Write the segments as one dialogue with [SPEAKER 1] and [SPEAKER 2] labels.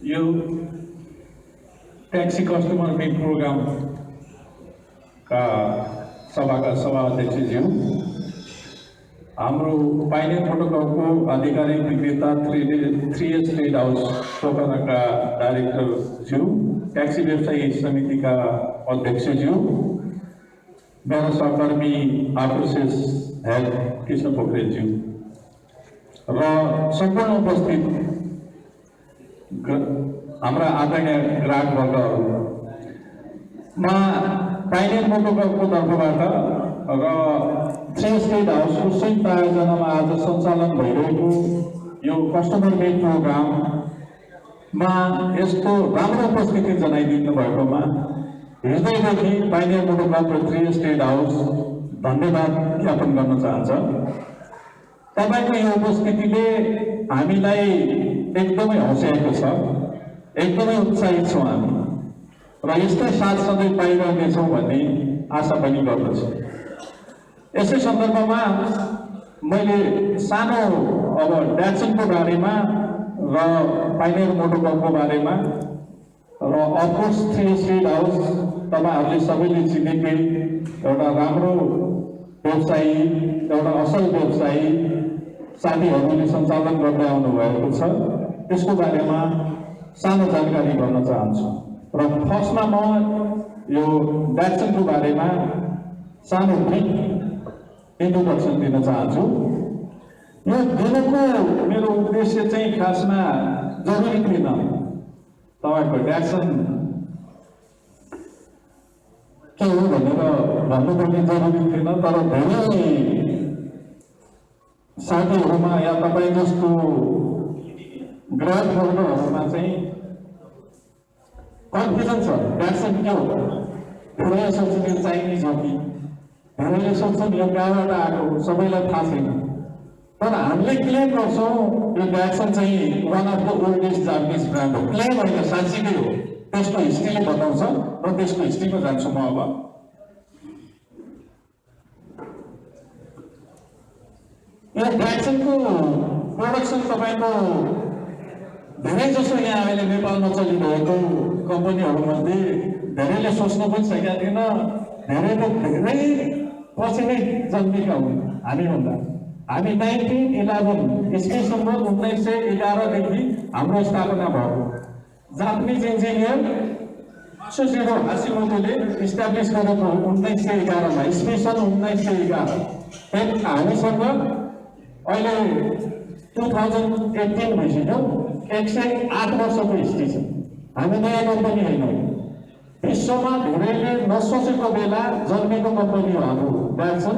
[SPEAKER 1] यो taxi customer meet programme का सभाका सभाध्यक्षज्यू, हाम्रो पाइनेट प्रोटोकलको आधिकारिक विक्रेता 3S ट्रेड हाउस पोखराका डाइरेक्टरज्यू, ट्याक्सी व्यवसायी समितिका अध्यक्षज्यू, मेरा सहकर्मी आप्रोसेस हेड कृष्ण पोखरेलज्यू र सम्पूर्ण उपस्थित हाम्रा आदरणीय ग्राहक वर्गहरूमा पाइनेट प्रोटोकलको तर्फबाट र 3S ट्रेड हाउसको संयुक्त आयोजनामा आज सञ्चालन भइरहेको यो कस्टमर मिट प्रोग्राममा यस्तो राम्रो उपस्थिति जनाइदिनु भएकोमा हृदयदेखि पाइनेट प्रोटोकल र 3S ट्रेड हाउस धन्यवाद ज्ञापन गर्न चाहन्छ। तपाईको यो उपस्थितिले हामीलाई एकदमै हँसाएको छ, एकदमै उत्साहित छौँ हामी र यस्तै साथ सधैँ पाइरहनेछौँ भन्ने आशा पनि गर्दछु। यसै सन्दर्भमा मैले सानो अब ड्याक्सनको बारेमा र पाइनेट प्रोटोकलको बारेमा र अफकोर्स 3S ट्रेड हाउस तपाईहरूले सबैले चिनेकै एउटा राम्रो व्यवसायी, एउटा असल व्यवसायी साथीहरूले सञ्चालन गर्दै आउनु भएको छ, त्यसको बारेमा सानो जानकारी गर्न चाहन्छु। र फर्स्टमा म यो ड्याक्सनको बारेमा सानो ब्रिफ इन्ट्रोडक्सन दिन चाहन्छु। यो दिनको मेरो उद्देश्य चाहिँ खासमा जरुरी थिएन तपाईँको ड्याक्सन के हो भनेर भन्नुपर्ने जरुरी थिएन, तर धेरै साथीहरूमा या तपाईँ जस्तो ग्राहक वर्गहरूमा चाहिँ कन्फ्युजन छ, ड्याक्सन के हो। धेरैले सोच्छन् यो चाइनिज हो कि, धेरैले सोच्छन् यो कहाँबाट आएको, सबैलाई थाहा छैन। तर हामीले क्लेम गर्छौँ यो ड्याक्सन चाहिँ one of the oldest Japanese brand हो। क्लेम होइन, साँच्चीकै हो। त्यसको हिस्ट्रीले बताउँछ र त्यसको हिस्ट्रीमा जान्छु म। अब यो ड्याक्सनको प्रोडक्सन तपाईँको धेरै जसो यहाँ अहिले नेपालमा चलिरहेको कम्पनीहरूमध्ये धेरैले सोच्नु पनि सकेका थिएन, धेरै पछि नै जन्मेका हुन् हामीभन्दा। हामी 1911 इस्वीसम्म 1911देखि हाम्रो स्थापना भएको। जापानिज इन्जिनियर सुशिरो हासिमोटोले इस्टाब्लिस गरेको 1911 मा, इस्वीसन 1911। हामीसँग अहिले 2018 भइसक्यो, 108 वर्षको हिस्ट्री छ। हामी नयाँ कम्पनी होइन, विश्वमा धेरैले नसोचेको बेला जन्मेको कम्पनी हो हाम्रो ड्याक्सन।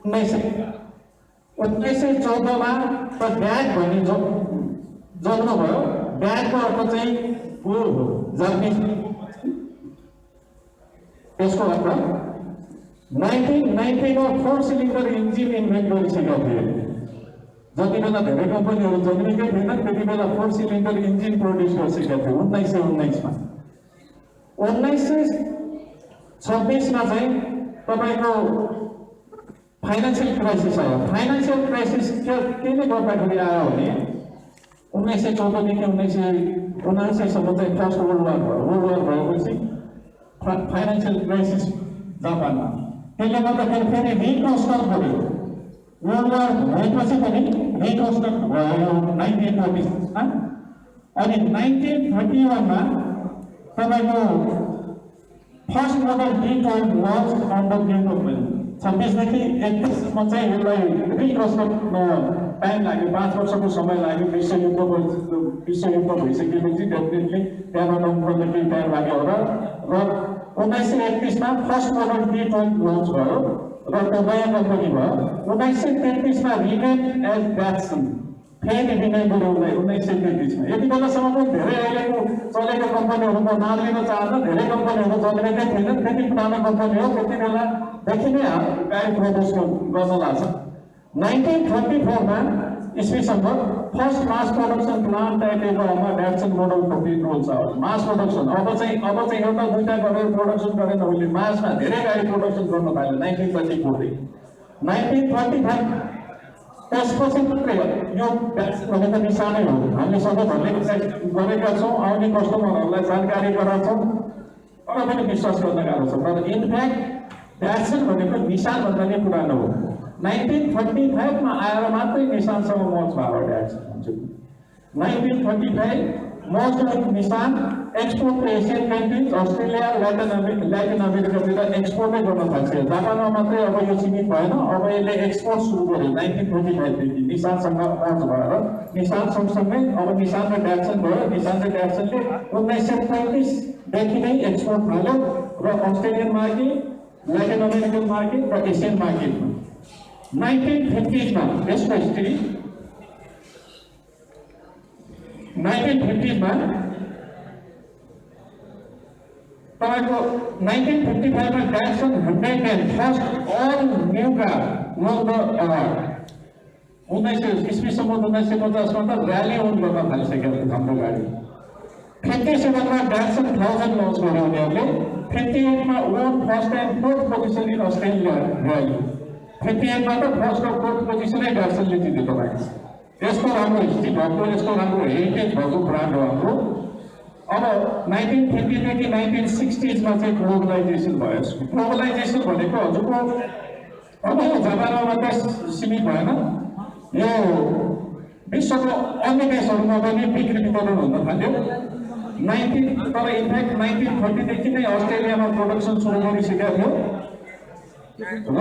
[SPEAKER 1] 1914 मा त ब्याग भन्ने जन्मभयो। ब्यागको अर्थ चाहिँ हो जापानिज। त्यसको अर्थ 1919 मा 4 सिलिन्डर इन्जिन इन्भेन्ट गरिसकेका थिए। जति बेला धेरै कम्पनीहरू जन्मेकै थिएनन् त्यति बेला 4 सिलिन्डर इन्जिन प्रड्युस गरिसकेका थिए 1919 मा। 1926 मा चाहिँ तपाईँको फाइनेन्सियल क्राइसिस आयो। फाइनेन्सियल क्राइसिस केले गर्दाखेरि आयो भने 1914 देखि 1979 सम्म चाहिँ फर्स्ट वर्ल्ड वार भयो। वर्ल्ड वार भएपछि फाइनेन्सियल क्राइसिस जापानमा, त्यसले गर्दाखेरि फेरि रिकन्स्ट्रक्ट गर्यो। वर्ल्ड वार भएपछि पनि रिकन्स्ट्रक्ट भयो 1940 मा। अनि 1931 मा तपाईँको first model D12 launch under development. 26 देखि 31 सम्म चाहिँ यसलाई रिकन्स्ट्रक्ट टाइम लाग्यो, 5 वर्षको समय लाग्यो। विश्वयुद्ध भइसकेपछि डेफिनेटली त्यहाँबाट उनीहरूले केही टाइम लाग्यो होला। र 1931 मा फर्स्ट मोडल D12 लन्च भयो र त्यो नयाँ कम्पनी भयो। 1933 मा रिनेम एज ड्याक्सन, फेरि रिनेम गर्यो 1933 मा। यति बेलासम्म पनि धेरै अहिलेको चलेको कम्पनीहरूको नाम लिन चाहन्छ, धेरै कम्पनीहरू जन्मेकै थिएनन्। त्यति पुरानो कम्पनी हो, त्यति बेलादेखि नै गाडी प्रड्युस गर्न लाग्छ। 1934 मा इस्वीसम्म first mass production plant एटेबलमा ड्याक्सन model 14 roles आयो। मास प्रोडक्सन अब चाहिँ एउटा दुईटा गरेर प्रोडक्सन गरेन, उसले मासमा धेरै गाडी प्रोडक्सन गर्न थाल्यो 1934 देखि। 1935 त्यसपछि मात्रै यो भ्याक्सिन भनेको निशानै हो। हामीले सबै भन्ने गरेका छौँ, आउने कस्टमरहरूलाई जानकारी गराउँछौँ, तर पनि विश्वास गर्न गाह्रो छ। तर इनफ्याक्ट भ्याक्सिन भनेको निशानभन्दा नै पुरानो हो। 1945 मा आएर मात्रै निशानसँग मर्ज भयो भ्याक्सिन हुन्छ। 1945 merge with Nissan export to Asian countries, Australia, Latin अमेरिकातिर एक्सपोर्टै गर्न थाल्छ। जापानमा मात्रै अब यो सीमित भएन, अब यसले एक्सपोर्ट सुरु गर्यो 1945 देखि निशानसँग मर्ज भएर। निशान सँगसँगै अब निशान र भ्याक्सिन भयो। निशान र भ्याक्सिनले 1935 देखि नै एक्सपोर्ट थाल्यो र Australian market, Latin American market र एसियन मार्केटमा 1950s मा यसको हिस्ट्री 1950s मा तपाईँको 1955 मा Datsun hundred first all new car won the award. 1950 मा त र्याली ओन गर्न थालिसकेको थियो हाम्रो गाडी। 57 मा ड्याक्सन 1000 लन्च गर्यो उनीहरूले। 58 मा वोन first and forth position in Australia rally. 58 मा त फर्स्ट र फोर्थ पोजिसनै ड्याक्सनले जित्यो। तपाईँको यस्तो राम्रो हिस्ट्री भएको, यस्तो राम्रो हेरिटेज भएको ब्रान्ड हो हाम्रो। अब 1950 देखि 1960s मा चाहिँ ग्लोबलाइजेसन भयो। ग्लोबलाइजेसन भनेको हजुरको अब यो जापानमा मात्रै सीमित भएन, यो विश्वको अन्य देशहरूमा पनि बिक्री वितरण हुन थाल्यो। तर इनफ्याक्ट 1930 देखि नै अस्ट्रेलियामा प्रोडक्सन सुरु गरिसकेको थियो र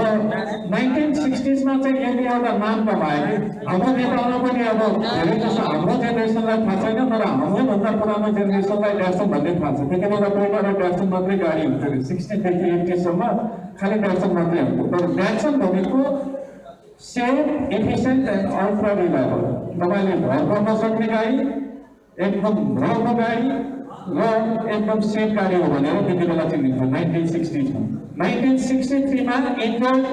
[SPEAKER 1] 1960s मा चाहिँ यसले एउटा नाम कमायो कि हाम्रो नेपालमा पनि अब धेरै जसो हाम्रो जेनेरेसनलाई थाहा छैन, तर हामीभन्दा पुरानो जेनेरेसनलाई ड्याक्सन भन्ने थाहा छ। त्यति बेला पहिला ड्याक्सन मात्रै गाडी हुन्थ्यो अरे। 60 देखि 80 सम्म खालि ड्याक्सन मात्रै हुन्थ्यो। तर ड्याक्सन भनेको सेफ, एफिसिएन्ट एन्ड अल्ट्रा रिलायबल। तपाईँले भर गर्न सक्ने गाडी, एकदम राम्रो गाडी र एकदम सेफ गाडी हो भनेर त्यति बेला चिनिन्थ्यो 1960s मा। 1963 मा इन्टर्ड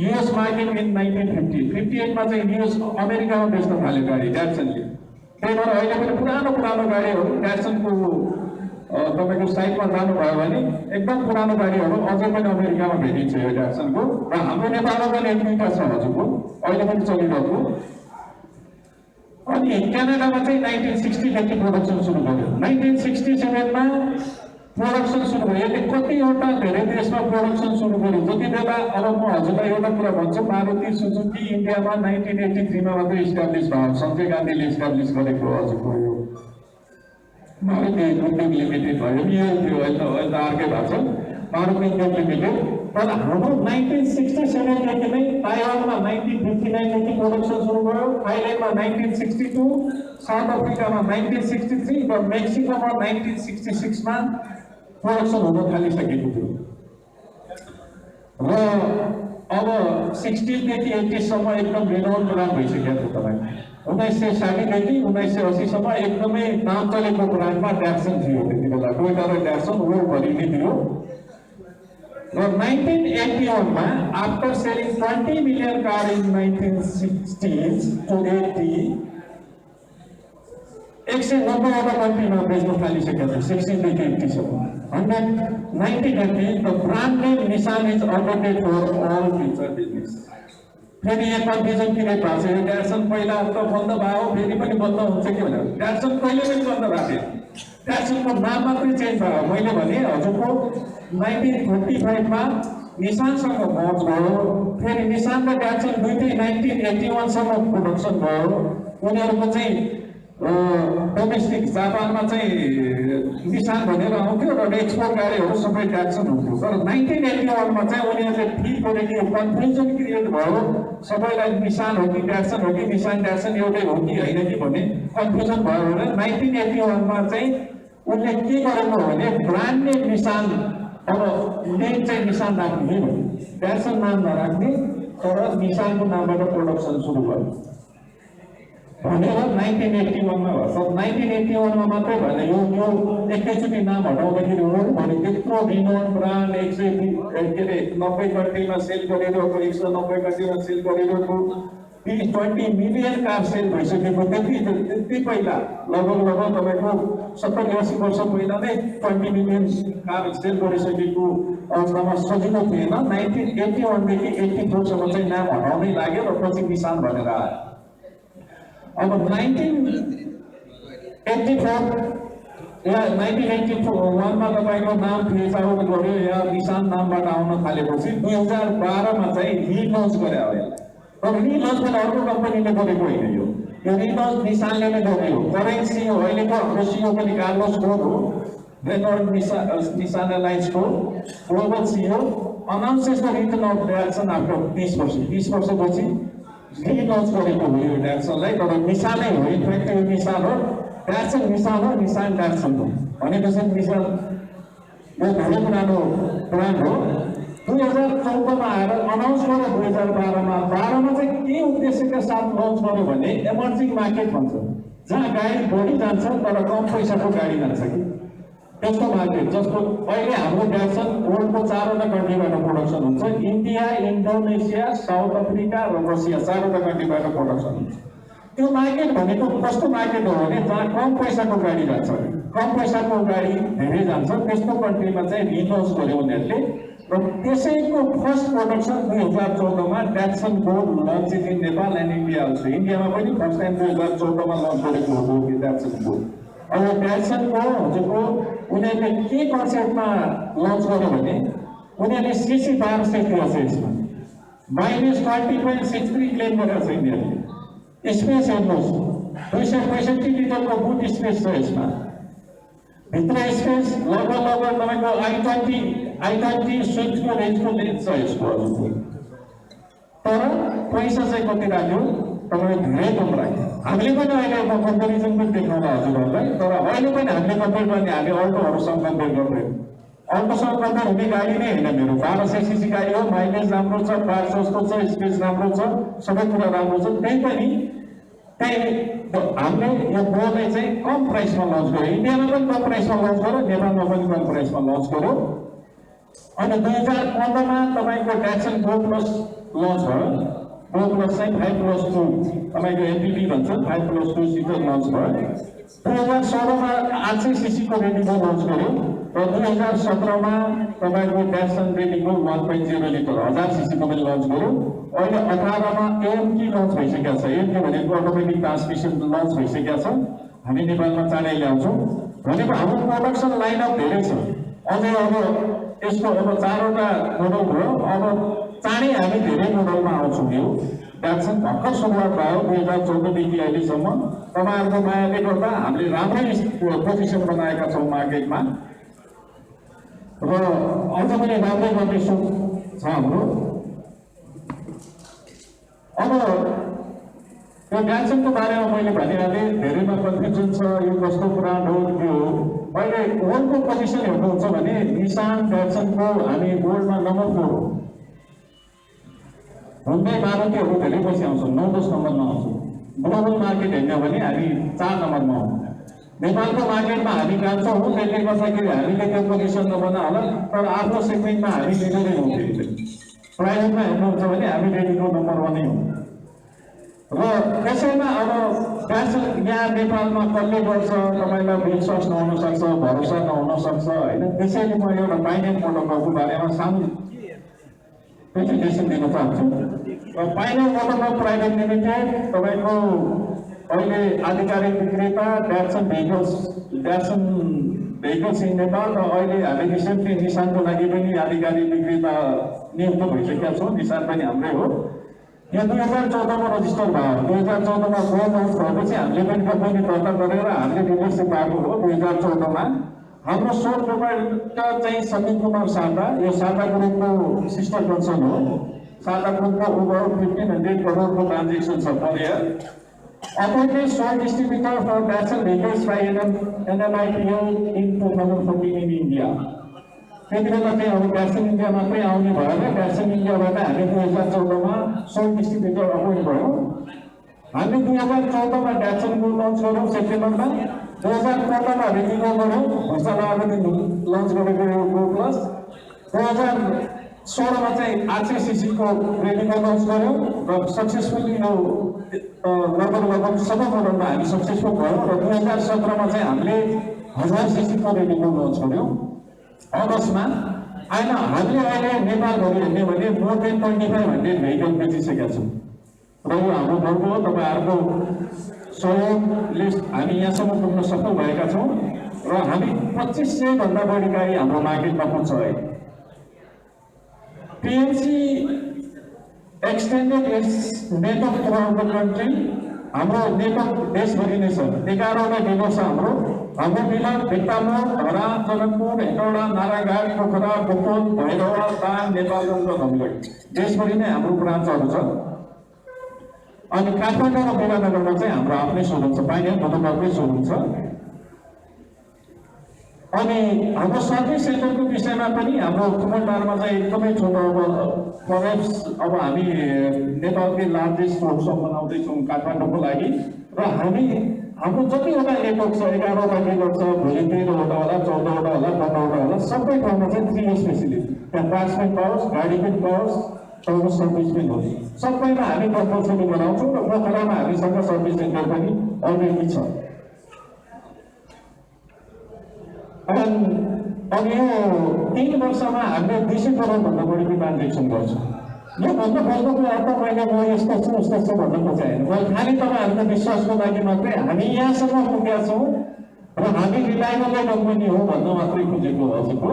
[SPEAKER 1] युएस मार्केट इन 1950। 58 मा चाहिँ युएस अमेरिकामा बेच्न थाल्यो गाडी ड्याक्सनले। त्यही भएर अहिले पनि पुरानो गाडीहरू ड्याक्सनको तपाईँको साइटमा जानुभयो भने एकदम पुरानो गाडीहरू अझै पनि अमेरिकामा भेटिन्छ यो ड्याक्सनको। र हाम्रो नेपालमा पनि एक दुईवटा छ हजुरको अहिले पनि चलिरहेको। अनि क्यानाडामा चाहिँ 1960 देखि प्रोडक्सन सुरु गर्यो। 1967 मा प्रोडक्सन सुरु भयो। यसले कतिवटा धेरै देशमा प्रोडक्सन सुरु गर्यो। जति बेला अब म हजुरलाई एउटा कुरा भन्छु, मारुति सुजुकी इन्डियामा 1983 मा मात्रै इस्टाब्लिस भयो। सञ्जय गान्धीले इस्टाब्लिस गरेको हजुरको यो मारुति उद्योग लिमिटेड भयो। यो थियो, अहिले त अर्कै भएको छ मारुति उद्योग लिमिटेड। तर हाम्रो 1967 देखि नै ताइवानमा 1959 देखि प्रोडक्सन सुरु भयो, थाइल्यान्डमा 1962, साउथ अफ्रिकामा 1963 र मेक्सिकोमा 1966 मा प्रोडक्सन हुन थालिसकेको थियो। र अब 60 देखि 80 सम्म एकदम रिनाउन्ड ब्रान्ड भइसकेको थियो। तपाईँ 1960 देखि 1980 सम्म एकदमै नाम चलेको ब्रान्डमा ड्याक्सन थियो। त्यति बेला टोयोटा र ड्याक्सन वर्ल्डभरि नै थियो। र 1981 मा after selling 20 million car in 1960s to 80, 190 वटा कन्ट्रीमा बेच्न थालिसकेको थियो 60 देखि 80 सम्म। 1990 the brand name Nissan is updated for all future business. फेरि यहाँ कन्फ्युजन किन भएको छ? यो ड्याक्सन पहिला त बन्द भयो, फेरि पनि बन्द हुन्छ कि भनेर। ड्याक्सन कहिले पनि बन्द भएको थियो, ड्याक्सनको नाम मात्रै चेन्ज भयो। मैले भने हजुरको 1945 मा निशानसँग मर्ज भयो। फेरि निशान र ड्याक्सन दुईटै 1981 सम्म प्रोडक्सन भयो। उनीहरूको चाहिँ डोमेस्टिक जापानमा चाहिँ निशान भनेर आउँथ्यो र एक्सपोर्ट गाडीहरू सबै ड्याक्सन हुन्थ्यो। तर 1981 मा चाहिँ उनीहरूले फिल गरे कि कन्फ्युजन क्रिएट भयो, सबैलाई निशान हो कि ड्याक्सन हो कि निशान ड्याक्सन एउटै हो कि होइन कि भन्ने कन्फ्युजन भयो भनेर 1981 मा चाहिँ उनले के गरेको भने ब्रान्ड नेम निशान, अब नेम चाहिँ निशान राख्ने भने ड्याक्सन नाम नराख्ने, तर निशानको नामबाट प्रोडक्सन सुरु गर्यो भनेर 1981 मा भयो। 1981 मा मात्रै भएन, यो एकैचोटि नाम हटाउँदाखेरि हो भने त्यत्रो रिनाउन्ड ब्रान्ड 190 कन्ट्रीमा सेल गरिरहेको, 190 कन्ट्रीमा सेल गरिरहेको, 20 मिलियन कार सेल भइसकेको त्यति पहिला लगभग तपाईँको 70-80 वर्ष पहिला नै 20 मिलियन कार सेल गरिसकेको अवस्थामा सजिलो थिएन। 1981 देखि 84 सम्म चाहिँ नाम हटाउनै लाग्यो र पछि निशान भनेर आयो। अब 1981 मा तपाईँको नाम फेज आउट गर्यो या निशान नामबाट आउन थालेपछि 2012 मा चाहिँ रिलन्च गरे हो। तर रिलन्च पनि अर्को कम्पनीले गरेको होइन, यो रिलन्च निशानले नै गर्यो। करेन्सी हो अहिलेको हाम्रो सिओ पनि कार्लोस गोम हो, रेनॉल्ड निशान एलायन्सको global CEO announces the return of Datsun after 30 वर्षपछि रिलन्च गरेको हो यो डायरेक्सनलाई। तर निशानै हो, इनफ्याक्ट यो निशान हो, डायरेक्सन निशान हो, निशान डायरेक्सन हो भनेपछि निशान यो धेरै पुरानो ब्रान्ड हो। 2014 मा आएर अनाउन्स गर्यो 2012 मा। 12 मा चाहिँ के उद्देश्यका साथ लन्च गर्यो भने इमर्जिङ मार्केट भन्छ, जहाँ गाडी बढी जान्छ तर कम पैसाको गाडी जान्छ कि त्यस्तो मार्केट। जस्तो अहिले हाम्रो डायरेक्सन वर्ल्डको 4वटा कन्ट्रीबाट प्रोडक्सन हुन्छ, इन्डिया, इन्डोनेसिया, साउथ अफ्रिका र रसिया 4वटा कन्ट्रीबाट प्रोडक्सन हुन्छ। त्यो मार्केट भनेको कस्तो मार्केट हो भने जहाँ कम पैसाको गाडी जान्छ, कम पैसाको गाडी धेरै जान्छ, त्यस्तो कन्ट्रीमा चाहिँ रिलन्च गर्यो उनीहरूले। र त्यसैको फर्स्ट प्रोडक्सन 2014 मा direction board launch in Nepal and India also. इन्डियामा पनि फर्स्ट टाइम 2014 मा लन्च गरेको हो डायरेक्सन बोर्ड। अब डायरेक्सनको हजुरको उनीहरूले के कन्सेप्टमा लन्च गर्यो भने उनीहरूले सीसी बार सेट गरेको छ। यसमा -20.63 क्लेम गरेको छ यिनीहरूले। स्पेस हेर्नुहोस्, 265 लिटरको बुट स्पेस छ यसमा। भित्र स्पेस लगभग तपाईँको i20 स्विफ्टको रेन्जको लेन्थ छ यसको हजुरको। तर पैसा चाहिँ कति राख्यो तपाईँको धेरै कम राख्यो। हामीले पनि अहिले कम्पेरिजन पनि देखाउँला हजुरहरूलाई, तर अहिले पनि हामीले कम्पेयर गर्ने हामी अल्टोहरूसँग कम्पेयर गर्दैन। अल्टोसँग कम्पेयर हुने गाडी नै होइन मेरो। 1200 सीसी गाडी हो, माइलेज राम्रो छ, पावर सस्तो छ, स्पेस राम्रो छ, सबै कुरा राम्रो छ। त्यही पनि हामीले यो बोर्डलाई चाहिँ कम प्राइसमा लन्च गर्यो। इन्डियामा पनि कम प्राइसमा लन्च गर्यो, नेपालमा पनि कम प्राइसमा लन्च गर्यो। अनि 2015 मा तपाईँको डायरेक्सन गो प्लस लन्च भयो। गो प्लस चाहिँ 5+2 तपाईँको एमपीपी भन्छ, 5+2 सिटर लन्च भयो। 2016 मा 800 सीसीको रेडिको लन्च गर्यो र 2017 मा तपाईँको डायरेक्सन रेडिको 1.0 लिटर 1000 सीसीको पनि लन्च गर्यो। अहिले 18 मा एएमटी लन्च भइसकेको छ। एएमटी भनेको अटोमेटिक ट्रान्समिसन लन्च भइसकेको छ। हामी नेपालमा चाँडै ल्याउँछौँ भनेको हाम्रो प्रोडक्सन लाइनअप धेरै छ। अझै अब यसको अब 4वटा मोडल भयो, अब चाँडै हामी धेरै मोडलमा आउँछौँ। यो डायरेक्सन भर्खर सुरुवात भयो 2014 देखि अहिलेसम्म। तपाईँहरूको मायाले गर्दा हामीले राम्रै पोजिसन बनाएका छौँ मार्केटमा र अझ पनि राम्रै गर्ने सोच छ हाम्रो। अब यो डायरेक्सनको बारेमा मैले भनिहालेँ, धेरैमा कन्फ्युजन छ यो कस्तो ब्रान्ड हो के हो। अहिले वर्ल्डको पोजिसन हेर्नुहुन्छ भने निशान डायरेक्सनको हामी वर्ल्डमा नम्बर 4 हो। हुँदै मारुतिहरू धेरै पछि आउँछौँ, 9-10 नम्बरमा आउँछौँ। ग्लोबल मार्केट हेर्ने हो भने हामी 4 नम्बरमा हौँ। नेपालको मार्केटमा हामी जान्छौँ, त्यसले गर्दाखेरि हामीले त्यो पोजिसन नबना होला, तर आफ्नो सेगमेन्टमा हामी लिडरै हौँ। प्राइभेटमा हेर्नुहुन्छ भने हामी रेडीको नम्बर 1 हौँ। र त्यसैमा अब डायरेक्सन यहाँ नेपालमा कसले गर्छ तपाईँलाई विश्वास नहुन सक्छ, भरोसा नहुन सक्छ होइन। त्यसैले म एउटा फाइनेन्स मोटरको बारेमा सानो प्रेजेन्टेसन दिन चाहन्छु। र फाइनेन्स मोटर प्राइभेट लिमिटेड तपाईँको अहिले आधिकारिक विक्रेता डायरेक्सन भेहिकल्स इन नेपाल र अहिले हामी रिसेन्टली निशानको लागि पनि आधिकारिक विक्रेता नियुक्त भइसकेका छौँ। निशान पनि हाम्रै हो। यो 2014 मा रजिस्टर भयो। 2014 मा बोर्ड लन्च भएपछि हामीले पनि कम्पनी दर्ता गरेर हामीले डिलरसिप पाएको हो। 2014 मा हाम्रो सोल प्रोप्राइटर चाहिँ समीर कुमार शारदा, यो शारदा ग्रुपको सिस्टर कन्सर्न हो। शारदा ग्रुपको ओभर 1500 करोडको ट्रान्जेक्सन छ per year. Appointed sole distributor for Datsun vehicles by NMIPL in 2014 in India. त्यति बेला चाहिँ अब Datsun इन्डिया मात्रै आउने भएर Datsun इन्डियाबाट हामी 2014 मा सोल डिस्ट्रिब्युटर अपोइन्ट भयौँ। हामी 2014 मा Datsun को लन्च गर्यौँ सेप्टेम्बरमा। 2015 मा रेडिको गर्यौँ, घोषणा लन्च गरेको गो प्लस। 2014 16 मा चाहिँ आरसीसीसी को रेटिङ अनाउन्स गर्यो र सक्सेसफुली यो लगभग सबै मोडलमा हामी सक्सेसफुल भयौँ र 2017 मा चाहिँ हामीले 1000 सीसी को रेटिङ लन्च गर्यो अगस्तमा। होइन हामीले अहिले नेपालभरि हेर्ने भने मोर देन 2500 भेहिकल बेचिसकेका छौँ र यो हाम्रो गाउँको तपाईँहरूको सहयोगले हामी यहाँसम्म पुग्न सफल भएका छौँ र हामी 2500 भन्दा बढी गाडी हाम्रो मार्केटमा पुग्छ अहिले। PMC extended its network throughout the country. हाम्रो नेटवर्क देशभरि नै छ। 11वटा डिलर छ हाम्रो डिलर भिक्टामोर, धरा, जनकपुर, हेटौडा, नारायणघाट, पोखरा, बोकोल, भैरवा, दाङ, नेपालगञ्ज र धनगढी देशभरि नै हाम्रो ब्रान्चहरू छ। अनि काठमाडौँ र विराटनगरमा चाहिँ हाम्रो आफ्नै सोरुम छ, पाइने मोटरकारकै सोरुम छ। अनि हाम्रो सर्भिस सेन्टरको विषयमा पनि हाम्रो कुमलटारमा चाहिँ एकदमै छोटो अब हामी नेपालकै लार्जेस्ट होटल बनाउँदैछौँ काठमाडौँको लागि र हाम्रो जतिवटा नेटवर्क छ 11वटा नेटवर्क छ, भोलि 13वटा होला, 14वटा होला, 15वटा होला, सबै ठाउँमा चाहिँ 3 स्पेसिलिस्ट त्यहाँ पार्ट्स पनि पाओस्, गाडी पनि पाओस्, तपाईँको सर्भिस पनि होस्, सबैमा हामी कम्पलसरी बनाउँछौँ र पोखरामा हामीसँग सर्भिस सेन्टर पनि अलरेडी छ। अनि यो 3 वर्षमा हामीले 200 करोडभन्दा बढीको ट्रान्जेक्सन गर्छौँ। यो भन्दा पहिलाको अर्थ मैले म यस्तो छु उस्तो छु भन्न खोजेन, मैले खालि तपाईँहरूको विश्वासको लागि मात्रै हामी यहाँसम्म पुगेका छौँ र हामी रिलायबल कम्पनी हो भन्न मात्रै खोजेको हजुरको।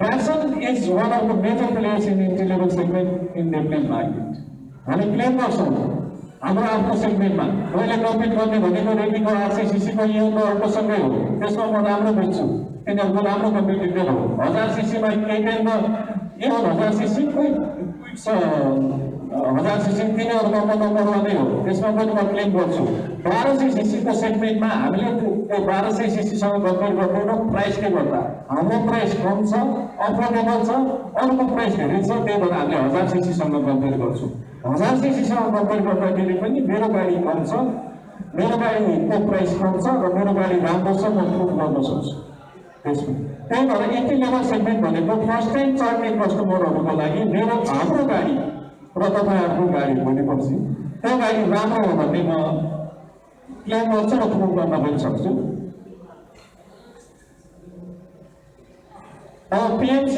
[SPEAKER 1] Datsun is one of the major players in entry-level segment in the Nepal market. हामी क्लेम गर्छौँ हाम्रो आफ्नो सेगमेन्टमा मैले कम्पिट गर्ने भनेको रेटिङको आरसीसीसी को युनिटहरूसँगै हो, त्यसमा म राम्रो बेच्छु, तिनीहरूको राम्रो कम्पिटिटर हो। 1000 सीसीमा केटेन र यो 1000 सीसी कोही 1000 सीसी तिनीहरूमा म नम्बर 1 नै हो, त्यसमा पनि म क्लेम गर्छु। 1200 सीसी को सेगमेन्टमा हामीले त्यो 1200 सीसी सँग कम्पेयर गर्दैनौँ प्राइसले गर्दा। हाम्रो प्राइस कम छ, अफोर्डेबल छ, अरूको प्राइस धेरै छ, त्यही भएर हामीले 1000 सीसी सँग कम्पेयर गर्छौँ। 1000 सीसी सँग कम्पेयर गर्दाखेरि पनि मेरो गाडी कम छ, मेरो गाडीको प्राइस कम छ र मेरो गाडी राम्रो छ, म प्रुभ गर्न सक्छु त्यसमा। त्यही भएर एन्ट्री लेभल सेगमेन्ट भनेको फर्स्ट टाइम चढ्ने कस्टमरहरूको लागि हाम्रो गाडी र तपाईँहरूको गाडी भनेपछि त्यो गाडी राम्रो हो भन्ने म क्लेम गर्छु र प्रुभ गर्न पनि सक्छु। PMC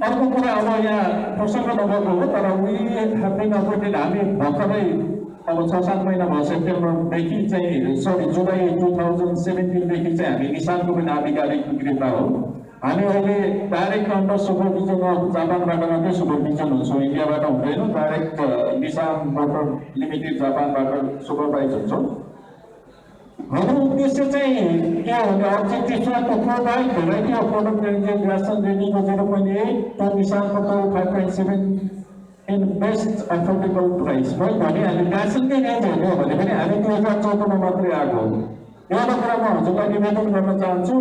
[SPEAKER 1] अर्को कुरा अब यहाँ प्रसङ्ग नगर्नु हो, तर हामी भर्खरै अब 6-7 महिना भयो, सेप्टेम्बरदेखि चाहिँ जुलाई 2017देखि चाहिँ हामी निशानको पनि आधिकारिक विक्रेता हो। हामी अहिले डाइरेक्ट अन्डर सुपरभिजन जापानबाट मात्रै सुपरभिजन हुन्छौँ, इन्डियाबाट हुँदैन। डाइरेक्ट निशान मोटर लिमिटेड जापानबाट सुपरभाइज हुन्छौँ। हाम्रो उद्देश्य चाहिँ के हो भने अब्जेक्टिभ छ to provide variety of product range ग्रासन रेटिङको 0.8 टु निशानको 5.7 इन बेस्ट अफोर्डेबल प्राइस। मैले भने हामी ग्रासनकै रेन्ज हेर्ने हो भने पनि हामी 2014 मा मात्रै आएको हो। एउटा कुरा म हजुरलाई निवेदन गर्न चाहन्छु,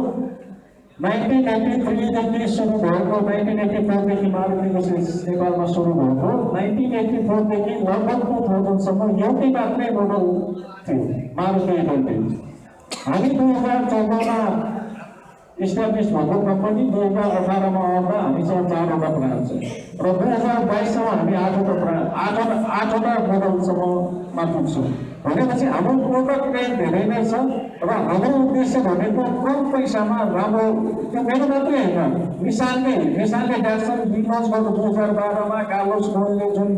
[SPEAKER 1] 1983 देखि सुरु भएको, 1984 देखि मारुतिको नेपालमा सुरु भएको, 1984 देखि लगभग 2000 सम्म एउटै मात्रै मोडल थियो, मारुति 800। हामी 2014 मा इस्टाब्लिस भएको कम्पनी 2018 मा आउँदा हामीसँग 4वटा ब्रान्च छ र 2022 सम्म हामी 8वटा मोडलसम्ममा पुग्छौँ। भनेपछि हाम्रो प्रोडक्ट रेन्ज धेरै नै छ र हाम्रो उद्देश्य भनेको कम पैसामा राम्रो, त्यो मेरो मात्रै होइन, निशानले ड्यासन लन्च गर्नु 2012 मा कार्लोस गोइनले जुन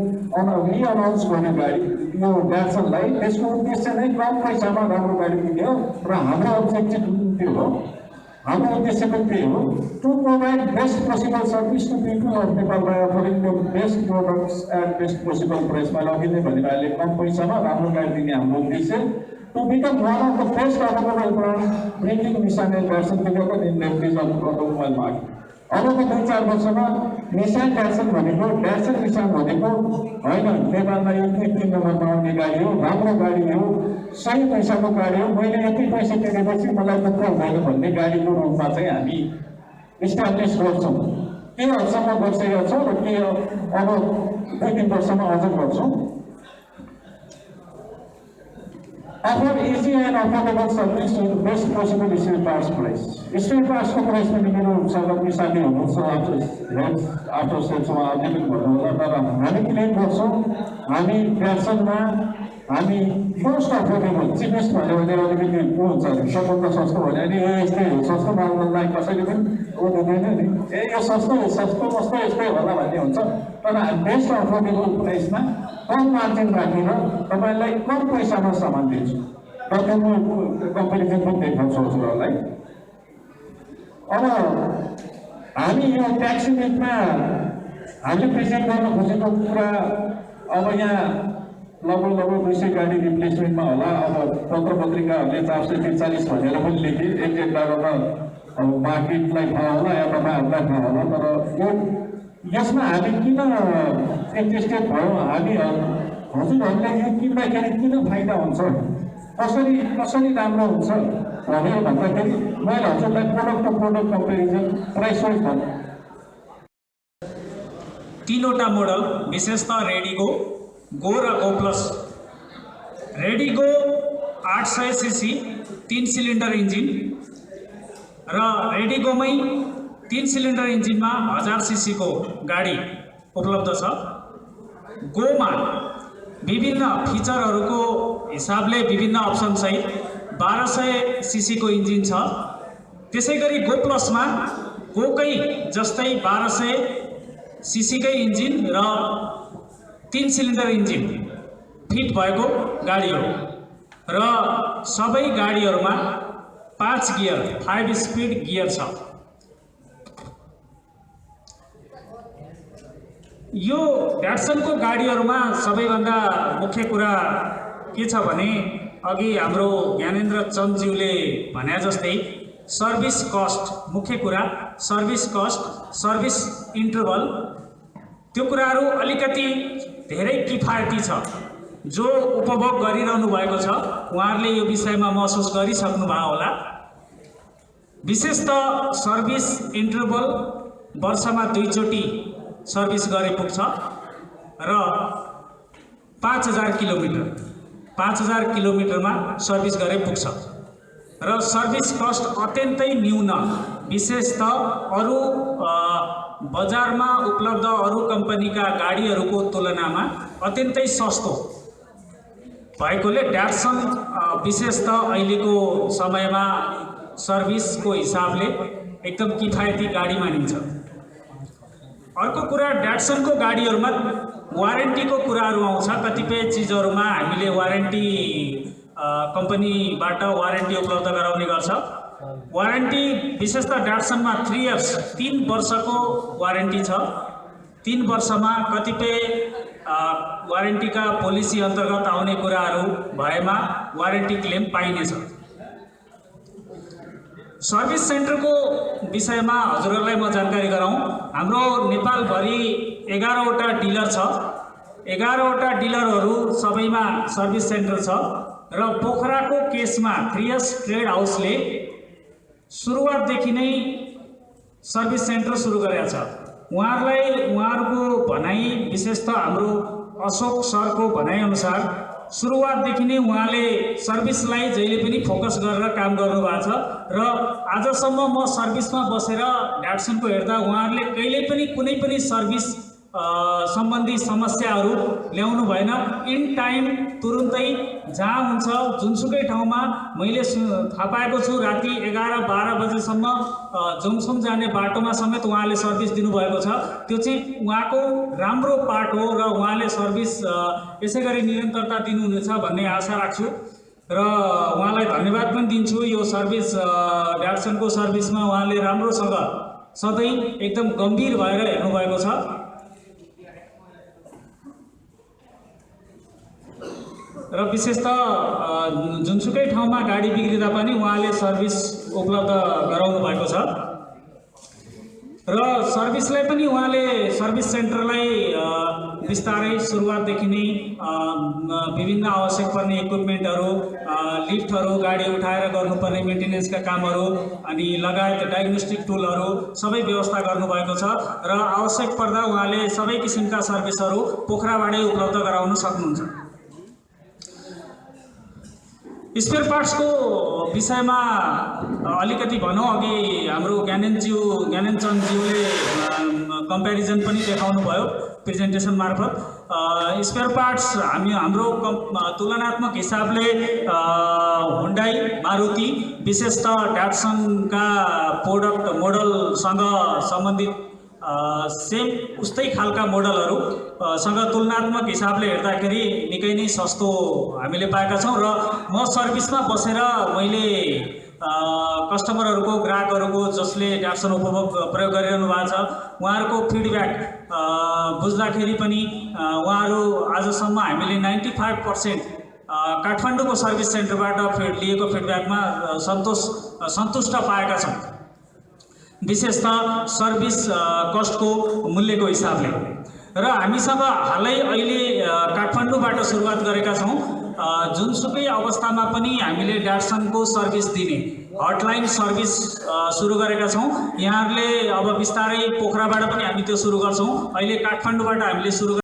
[SPEAKER 1] रिअनाउन्स गर्ने गाडी यो ड्यासनलाई, त्यसको उद्देश्य नै कम पैसामा राम्रो गाडी दिने हो र हाम्रो अब्जेक्टिभ त्यो हो, हाम्रो उद्देश्य पनि त्यही हो, to provide best possible service to people of Nepal by offering the best products at best possible price. मैले अघि नै भने अहिले कम पैसामा राम्रो गाडी दिने हाम्रो उद्देश्य, to become one of the best affordable brand bringing Nissan and Datsun together in the phase of automobile market. अबको 2-4 वर्षमा निशान ड्यासन भनेको, ड्यासन निशान भनेको होइन, नेपालमा एउटै 3 नम्बरमा आउने गाडी हो, राम्रो गाडी हो, सही पैसाको गाडी हो, मैले यति पैसा तिरेपछि मलाई दुःख हुँदैन भन्ने गाडीको रूपमा चाहिँ हामी इस्टाब्लिस गर्छौँ। के हदसम्म गरिसकेका छौँ र के अब 2-3 वर्षमा अझ गर्छौँ। offer easy and affordable service to the best possible street cars price. Street cars को price में मेरो सबैको साथी हुनुहुन्छ after sales मा अलिकति भन्नु होला तर हामी क्लेम गर्छौं हामी फ्यासनमा हामी मोस्ट अफोर्डेबल चिपेस्ट भन्यो भने अलिकति के हुन्छ सबभन्दा सस्तो भन्यो भने यस्तै हो सस्तो माग्नलाई कसैले पनि दिँदैन नि यो सस्तो मस्तो यस्तै होला भन्ने हुन्छ तर बेस्ट अफोर्डेबल प्राइसमा कम मार्जिन राखेर तपाईलाई कम पैसामा सामान दिन्छु र म कम्पेरिजन पनि देखाउँछु हजुरहरूलाई अब हामी यो ट्याक्स युनिटमा हामीले प्रेजेन्ट गर्न खोजेको कुरा अब यहाँ लगभग 200 गाडी रिप्लेसमेन्टमा होला अब पत्र पत्रिकाहरूले 443 भनेर पनि लेखे एक डाबाट अब मार्केटलाई थाहा होला या तपाईँहरूलाई थाहा होला तर यो यसमा हामी किन इन्ट्रेस्टेड भयौँ हामी हजुरहरूलाई यो किन्दाखेरि किन फाइदा हुन्छ कसरी राम्रो हुन्छ भनेर भन्दाखेरि मैले हजुरलाई product to product comparison price wise भन्छु
[SPEAKER 2] तीनवटा मोडल विशेषतः रेडिगो गो र Go plus Redigo 800 cc 3 cylinder engine र रेडिगोमै 3 सिलिन्डर इन्जिनमा 1000 सीसी को गाडी उपलब्ध छ गोमा विभिन्न फिचरहरूको हिसाबले विभिन्न अप्सन सहित 1200 सीसी को इन्जिन छ त्यसैगरी गो प्लसमा गोकै जस्तै 1200 सीसी कै इन्जिन र 3 सिलिन्डर इन्जिन फिट भएको गाडी हो र सबै गाडीहरूमा 5 गियर 5 स्पिड गियर छ यो ड्याटसनको गाडीहरूमा सबैभन्दा मुख्य कुरा के छ भने अघि हाम्रो ज्ञानेन्द्र चन्दज्यूले भने जस्तै सर्भिस कस्ट मुख्य कुरा सर्भिस कस्ट सर्भिस इन्टरभल त्यो कुराहरू अलिकति धेरै किफायती छ जो उपभोग गरिरहनु भएको छ उहाँहरूले यो विषयमा महसुस गरिसक्नु भयो होला विशेषतः सर्भिस इन्टरभल वर्षमा 2 चोटि सर्भिस गरे पुग्छ र 5000 किलोमिटरमा सर्भिस गरे पुग्छ र सर्भिस कस्ट अत्यन्तै न्यून विशेषतः अरु बजारमा उपलब्ध अरु कम्पनीका गाडीहरूको तुलनामा अत्यन्तै सस्तो भएकोले ड्याटसन विशेषतः अहिलेको समयमा सर्भिसको हिसाबले एकदम किफायती गाडी मानिन्छ अर्को कुरा ड्याटसनको गाडीहरूमा वारेन्टीको कुराहरू आउँछ कतिपय चीजहरूमा हामीले वारेन्टी कम्पनीबाट वारेन्टी उपलब्ध गराउने गर्छ वारेन्टी विशेषतः ड्याटसनमा 3 वर्षको वारेन्टी छ 3 वर्षमा कतिपय वारेन्टीका पोलिसी अन्तर्गत आउने कुराहरू भएमा वारेन्टी क्लेम पाइनेछ सर्भिस सेन्टरको विषयमा हजुरहरूलाई म जानकारी गराउँ हाम्रो नेपालभरि 11 वटा डिलर छ 11 वटा डिलरहरू सबैमा सर्भिस सेन्टर छ र पोखराको केसमा 3S ट्रेड हाउसले सुरुवातदेखि नै सर्भिस सेन्टर सुरु गरेको छ उहाँहरूको भनाई विशेषतः हाम्रो अशोक सरको भनाई अनुसार सुरुवातदेखि नै उहाँले सर्भिसलाई जहिले पनि फोकस गरेर काम गर्नुभएको छ र आजसम्म म सर्भिसमा बसेर ड्याटसनको हेर्दा उहाँहरूले कहिल्यै पनि कुनै पनि सर्भिस सम्बन्धी समस्याहरू ल्याउनु भएन इन टाइम तुरुन्तै जहाँ हुन्छ जुनसुकै ठाउँमा मैले थाहा पाएको छु राति 11-12 बजेसम्म जोङसोङ जाने बाटोमा समेत उहाँले सर्भिस दिनुभएको छ त्यो चाहिँ उहाँको राम्रो पार्ट हो र उहाँले सर्भिस यसैगरी निरन्तरता दिनुहुनेछ भन्ने आशा राख्छु र उहाँलाई धन्यवाद पनि दिन्छु यो सर्भिस ड्याटसनको सर्भिसमा उहाँले राम्रोसँग सधैँ एकदम गम्भीर भएर हेर्नुभएको छ र विशेषतः जुनसुकै ठाउँमा गाडी बिग्रिदा पनि उहाँले सर्भिस उपलब्ध गराउनु भएको छ र सर्भिसलाई पनि उहाँले सर्भिस सेन्टरलाई विस्तारै सुरुवातदेखि नै विभिन्न आवश्यक पर्ने इक्विपमेन्टहरू लिफ्टहरू गाडी उठाएर गर्नुपर्ने मेन्टेनेन्सका कामहरू अनि लगायत डायग्नोस्टिक टुलहरू सबै व्यवस्था गर्नुभएको छ र आवश्यक पर्दा उहाँले सबै किसिमका सर्भिसहरू पोखराबाटै उपलब्ध गराउन सक्नुहुन्छ स्पेयर पार्ट्सको विषयमा अलिकति भनौँ, अघि हाम्रो ज्ञानेन्द्रज्यूले कम्पेरिजन पनि देखाउनु भयो प्रेजेन्टेसन मार्फत। स्पेयर पार्ट्स हाम्रो तुलनात्मक हिसाबले हुन्डाई, मारुति, विशेषतः ड्याटसनका प्रोडक्ट मोडलसँग सम्बन्धित सेम उस्तै खालका मोडलहरूसँग तुलनात्मक हिसाबले हेर्दाखेरि निकै नै सस्तो हामीले पाएका छौँ। र म सर्भिसमा बसेर मैले कस्टमरहरूको, ग्राहकहरूको जसले ड्याटसन उपभोग प्रयोग गरिरहनु भएको छ उहाँहरूको फिडब्याक बुझ्दाखेरि पनि उहाँहरू आजसम्म हामीले 95% काठमाडौँको सर्भिस सेन्टरबाट लिएको फिडब्याकमा सन्तुष्ट पाएका छौँ, विशेषतः सर्भिस कस्टको मूल्यको हिसाबले। र हामीसँग हालै अहिले काठमाडौँबाट सुरुवात गरेका छौँ। जुनसुकै अवस्थामा पनि हामीले ड्याटसनको सर्भिस दिने हटलाइन सर्भिस सुरु गरेका छौँ। यहाँहरूले अब बिस्तारै पोखराबाट पनि हामी त्यो सुरु गर्छौँ। अहिले काठमाडौँबाट हामीले सुरु